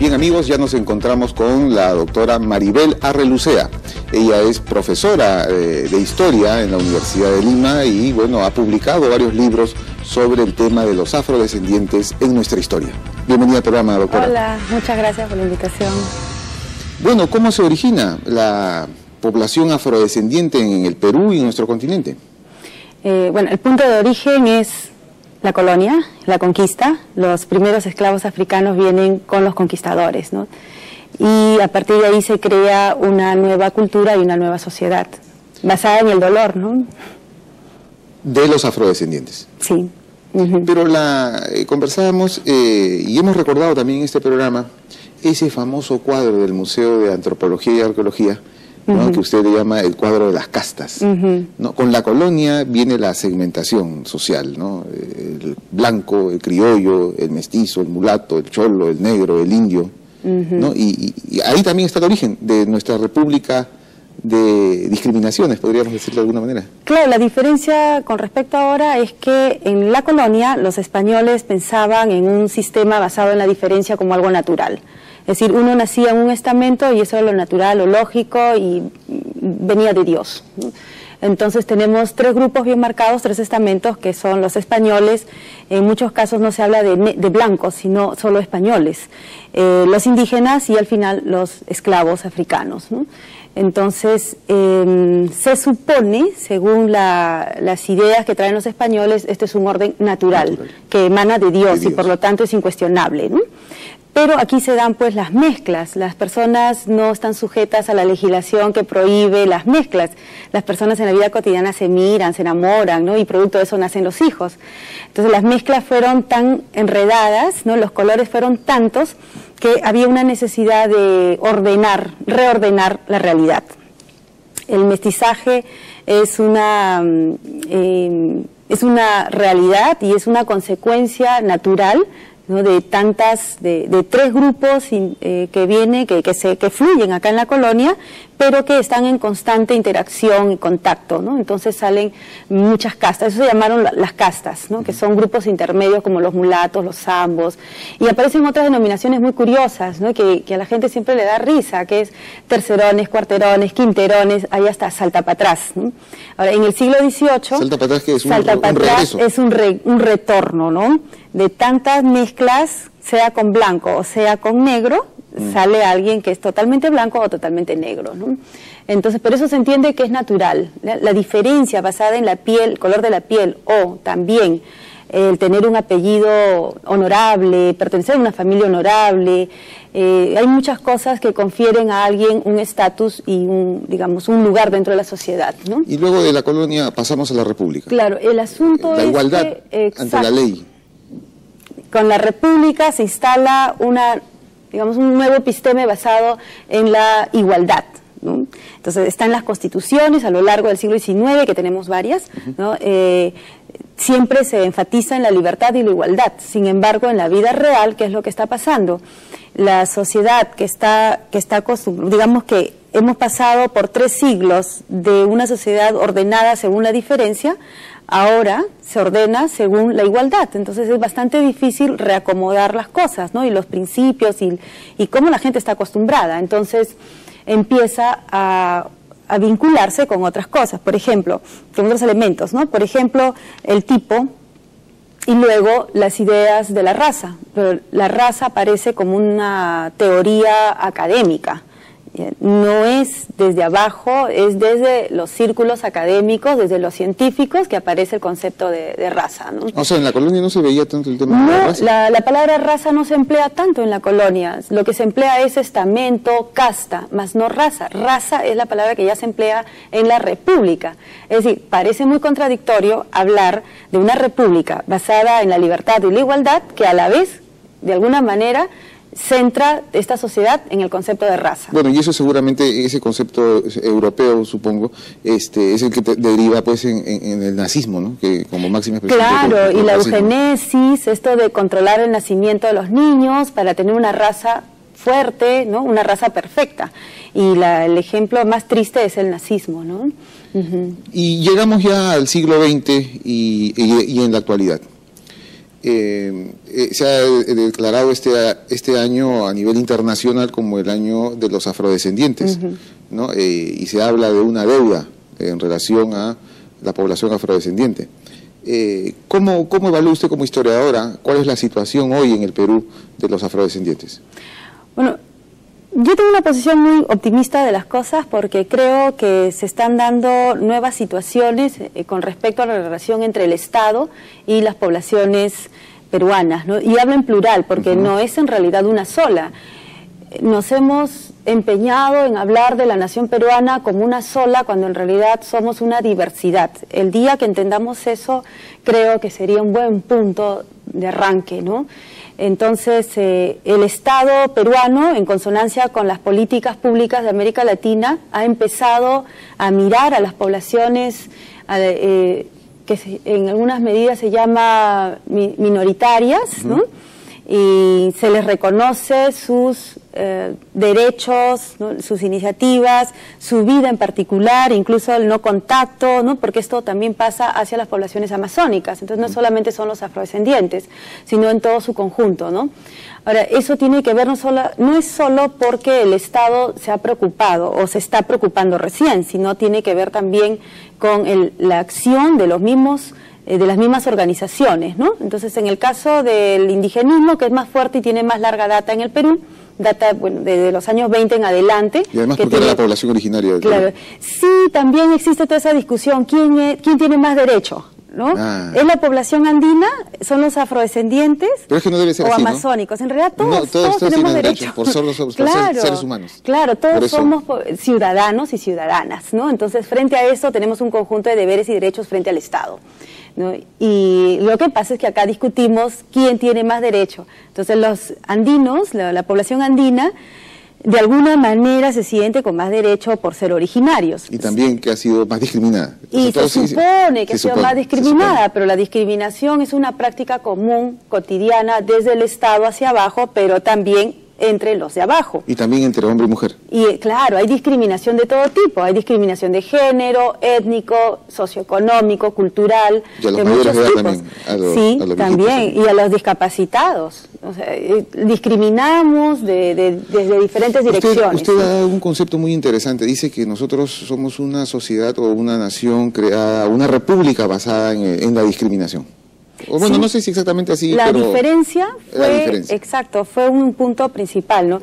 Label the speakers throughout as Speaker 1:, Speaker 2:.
Speaker 1: Bien amigos, ya nos encontramos con la doctora Maribel Arrelucea. Ella es profesora de Historia en la Universidad de Lima y bueno, ha publicado varios libros sobre el tema de los afrodescendientes en nuestra historia. Bienvenida al programa, doctora.
Speaker 2: Hola, muchas gracias por la invitación.
Speaker 1: Bueno, ¿cómo se origina la población afrodescendiente en el Perú y en nuestro continente?
Speaker 2: Bueno, el punto de origen es la colonia, la conquista. Los primeros esclavos africanos vienen con los conquistadores, ¿no? Y a partir de ahí se crea una nueva cultura y una nueva sociedad, basada en el dolor, ¿no?
Speaker 1: De los afrodescendientes.
Speaker 2: Sí.
Speaker 1: Pero conversábamos y hemos recordado también en este programa ese famoso cuadro del Museo de Antropología y Arqueología, ¿no? Que usted le llama el cuadro de las castas, ¿no? Con la colonia viene la segmentación social, ¿no? El blanco, el criollo, el mestizo, el mulato, el cholo, el negro, el indio, ¿no? Y ahí también está el origen de nuestra república de discriminaciones, podríamos decirlo de alguna manera.
Speaker 2: Claro, la diferencia con respecto a ahora es que en la colonia los españoles pensaban en un sistema basado en la diferencia como algo natural. Es decir, uno nacía en un estamento y eso era lo natural, lo lógico y venía de Dios, ¿no? Entonces tenemos tres grupos bien marcados, tres estamentos que son los españoles. En muchos casos no se habla de blancos, sino solo españoles. Los indígenas y al final los esclavos africanos, ¿no? Entonces se supone, según las ideas que traen los españoles, este es un orden natural. Que emana de Dios y por lo tanto es incuestionable, ¿no? Pero aquí se dan pues las mezclas. Las personas no están sujetas a la legislación que prohíbe las mezclas. Las personas en la vida cotidiana se miran, se enamoran, ¿no? Y producto de eso nacen los hijos. Entonces las mezclas fueron tan enredadas, ¿no? Los colores fueron tantos que había una necesidad de reordenar la realidad. El mestizaje es una realidad y es una consecuencia natural, ¿no? De tres grupos que fluyen acá en la colonia, pero que están en constante interacción y contacto, ¿no? Entonces salen muchas castas, eso se llamaron las castas, ¿no? Que son grupos intermedios como los mulatos, los zambos, y aparecen otras denominaciones muy curiosas, ¿no? Que a la gente siempre le da risa, que es tercerones, cuarterones, quinterones, hay hasta saltapatrás, ¿no? Ahora, en el siglo XVIII...
Speaker 1: ¿Saltapatrás qué es? ¿Un regreso?
Speaker 2: Es un retorno, ¿no? De tantas mezclas, sea con blanco o sea con negro, sale alguien que es totalmente blanco o totalmente negro, ¿no? Entonces, por eso se entiende que es natural. La diferencia basada en la piel, el color de la piel, o también el tener un apellido honorable, pertenecer a una familia honorable, hay muchas cosas que confieren a alguien un estatus y un lugar dentro de la sociedad, ¿no?
Speaker 1: Y luego de la colonia pasamos a la república.
Speaker 2: Claro, el asunto es
Speaker 1: la igualdad ante la ley.
Speaker 2: Con la república se instala un nuevo episteme basado en la igualdad, ¿no? Entonces están las constituciones a lo largo del siglo XIX, que tenemos varias, ¿no? Siempre se enfatiza en la libertad y la igualdad. Sin embargo, en la vida real, ¿qué es lo que está pasando? La sociedad que está digamos que hemos pasado por 3 siglos de una sociedad ordenada según la diferencia, ahora se ordena según la igualdad. Entonces es bastante difícil reacomodar las cosas, ¿no? Y los principios y cómo la gente está acostumbrada. Entonces empieza a vincularse con otras cosas, por ejemplo, con otros elementos, ¿no? Por ejemplo, el tipo y luego las ideas de la raza. Pero la raza aparece como una teoría académica. No es desde abajo, es desde los círculos académicos, desde los científicos, que aparece el concepto de raza, ¿no?
Speaker 1: O sea, en la colonia no se veía tanto el tema de la raza.
Speaker 2: La palabra raza no se emplea tanto en la colonia. Lo que se emplea es estamento, casta, más no raza. Raza es la palabra que ya se emplea en la república. Es decir, parece muy contradictorio hablar de una república basada en la libertad y la igualdad, que a la vez, de alguna manera, centra esta sociedad en el concepto de raza.
Speaker 1: Bueno, y eso seguramente, ese concepto europeo, supongo, es el que deriva pues en el nazismo, ¿no? Que como máxima expresión.
Speaker 2: Claro, y la eugenesis, esto de controlar el nacimiento de los niños para tener una raza fuerte, ¿no? Una raza perfecta. Y el ejemplo más triste es el nazismo, ¿no?
Speaker 1: Y llegamos ya al siglo XX y en la actualidad. se ha declarado este año a nivel internacional como el año de los afrodescendientes, ¿no? Y se habla de una deuda en relación a la población afrodescendiente. ¿Cómo evalúa usted como historiadora cuál es la situación hoy en el Perú de los afrodescendientes?
Speaker 2: Bueno, yo tengo una posición muy optimista de las cosas porque creo que se están dando nuevas situaciones con respecto a la relación entre el Estado y las poblaciones peruanas, ¿no? Y hablo en plural porque no es en realidad una sola. Nos hemos empeñado en hablar de la nación peruana como una sola cuando en realidad somos una diversidad. El día que entendamos eso creo que sería un buen punto de arranque, ¿no? Entonces, el Estado peruano, en consonancia con las políticas públicas de América Latina, ha empezado a mirar a las poblaciones que en algunas medidas se llama minoritarias, ¿no? Y se les reconoce sus derechos, ¿no? Sus iniciativas, su vida en particular, incluso el no contacto, ¿no? Porque esto también pasa hacia las poblaciones amazónicas. Entonces no solamente son los afrodescendientes, sino en todo su conjunto, ¿no? Ahora, eso tiene que ver no es solo porque el Estado se ha preocupado o se está preocupando recién, sino tiene que ver también con la acción de los mismos de las mismas organizaciones, ¿no? Entonces, en el caso del indigenismo, que es más fuerte y tiene más larga data en el Perú, data, bueno, desde los años 20 en adelante.
Speaker 1: Y además porque era la población originaria del Perú.
Speaker 2: Claro. Sí, también existe toda esa discusión, ¿quién tiene más derecho? ¿No? ¿Es la población andina? ¿Son los afrodescendientes?
Speaker 1: Pero es que no debe ser
Speaker 2: o
Speaker 1: así,
Speaker 2: amazónicos.
Speaker 1: ¿no?
Speaker 2: En realidad todos tenemos derecho.
Speaker 1: Por ser seres humanos.
Speaker 2: Claro, todos somos ciudadanos y ciudadanas, ¿no? Entonces, frente a eso tenemos un conjunto de deberes y derechos frente al Estado, ¿no? Y lo que pasa es que acá discutimos quién tiene más derecho. Entonces, los andinos, la población andina, de alguna manera se siente con más derecho por ser originarios.
Speaker 1: Y también que ha sido más discriminada.
Speaker 2: Y se supone que ha sido más discriminada, pero la discriminación es una práctica común, cotidiana, desde el Estado hacia abajo, pero también entre los de abajo.
Speaker 1: Y también entre hombre y mujer.
Speaker 2: Y claro, hay discriminación de todo tipo, hay discriminación de género, étnico, socioeconómico, cultural,
Speaker 1: y a los
Speaker 2: de
Speaker 1: mayores
Speaker 2: muchos tipos.
Speaker 1: También,
Speaker 2: sí, también, y a los discapacitados. O sea, discriminamos desde diferentes direcciones.
Speaker 1: Usted da un concepto muy interesante, dice que nosotros somos una sociedad o una nación creada, una república basada en la discriminación. O bueno, sí, no sé si exactamente así,
Speaker 2: la
Speaker 1: pero
Speaker 2: diferencia fue, exacto, fue un punto principal, ¿no?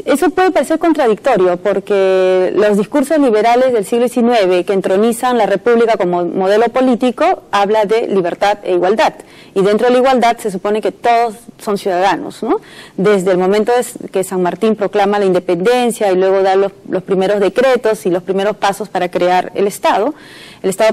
Speaker 2: Eso puede parecer contradictorio porque los discursos liberales del siglo XIX que entronizan la república como modelo político habla de libertad e igualdad, y dentro de la igualdad se supone que todos son ciudadanos, ¿no? Desde el momento que San Martín proclama la independencia y luego da los primeros decretos y los primeros pasos para crear el Estado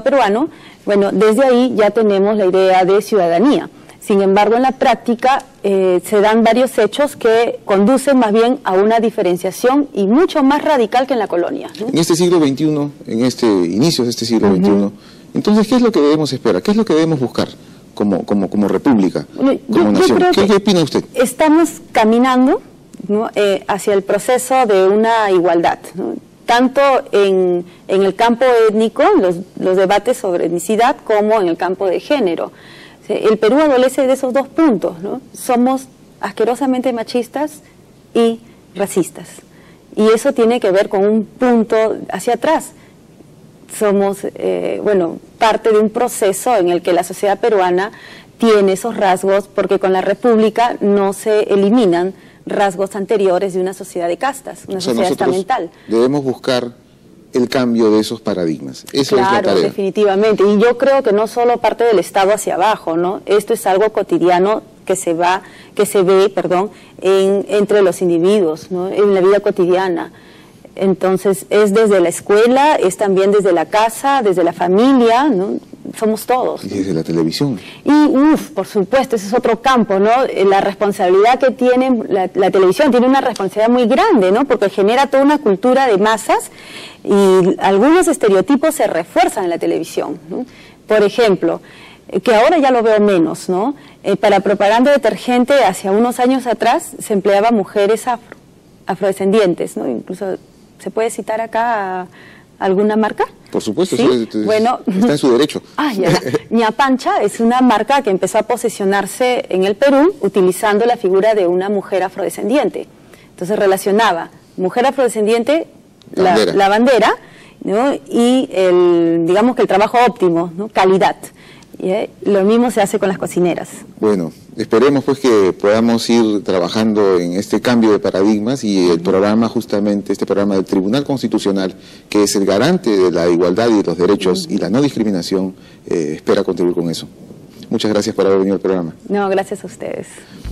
Speaker 2: peruano. Bueno, desde ahí ya tenemos la idea de ciudadanía. Sin embargo, en la práctica se dan varios hechos que conducen más bien a una diferenciación y mucho más radical que en la colonia, ¿no?
Speaker 1: En este siglo XXI, en inicios de este siglo XXI, entonces, ¿qué es lo que debemos esperar? ¿Qué es lo que debemos buscar como república, como nación? ¿Qué opina usted?
Speaker 2: Estamos caminando, ¿no? Hacia el proceso de una igualdad, ¿no? Tanto en el campo étnico, los debates sobre etnicidad, como en el campo de género. El Perú adolece de esos dos puntos, ¿no? Somos asquerosamente machistas y racistas. Y eso tiene que ver con un punto hacia atrás. Somos, parte de un proceso en el que la sociedad peruana tiene esos rasgos, porque con la República no se eliminan rasgos anteriores de una sociedad de castas, una sociedad estamental.
Speaker 1: Debemos buscar el cambio de esos paradigmas. Eso es la tarea.
Speaker 2: Definitivamente. Y yo creo que no solo parte del Estado hacia abajo, ¿no? Esto es algo cotidiano que se ve, entre los individuos, ¿no? En la vida cotidiana. Entonces, es desde la escuela, es también desde la casa, desde la familia, ¿no? Somos todos.
Speaker 1: Y desde la televisión.
Speaker 2: Y, por supuesto, ese es otro campo, ¿no? La responsabilidad que tiene la televisión, tiene una responsabilidad muy grande, ¿no? Porque genera toda una cultura de masas y algunos estereotipos se refuerzan en la televisión, ¿no? Por ejemplo, que ahora ya lo veo menos, ¿no? Para propaganda de detergente, hacia unos años atrás, se empleaba mujeres afrodescendientes, ¿no? Incluso se puede citar acá alguna marca?
Speaker 1: Por supuesto,
Speaker 2: ¿Sí? Bueno,
Speaker 1: está en su derecho.
Speaker 2: Ñapancha es una marca que empezó a posesionarse en el Perú utilizando la figura de una mujer afrodescendiente. Entonces relacionaba mujer afrodescendiente, la bandera, ¿no? Y digamos que el trabajo óptimo, ¿no? Calidad. Lo mismo se hace con las cocineras.
Speaker 1: Bueno, esperemos pues que podamos ir trabajando en este cambio de paradigmas y el programa, justamente este programa del Tribunal Constitucional, que es el garante de la igualdad y de los derechos y la no discriminación, espera contribuir con eso. Muchas gracias por haber venido al programa.
Speaker 2: No, gracias a ustedes.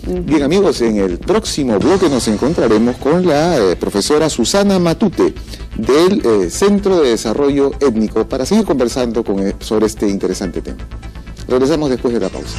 Speaker 1: Bien, amigos, en el próximo bloque nos encontraremos con la profesora Susana Matute del Centro de Desarrollo Étnico para seguir conversando sobre este interesante tema. Regresamos después de la pausa.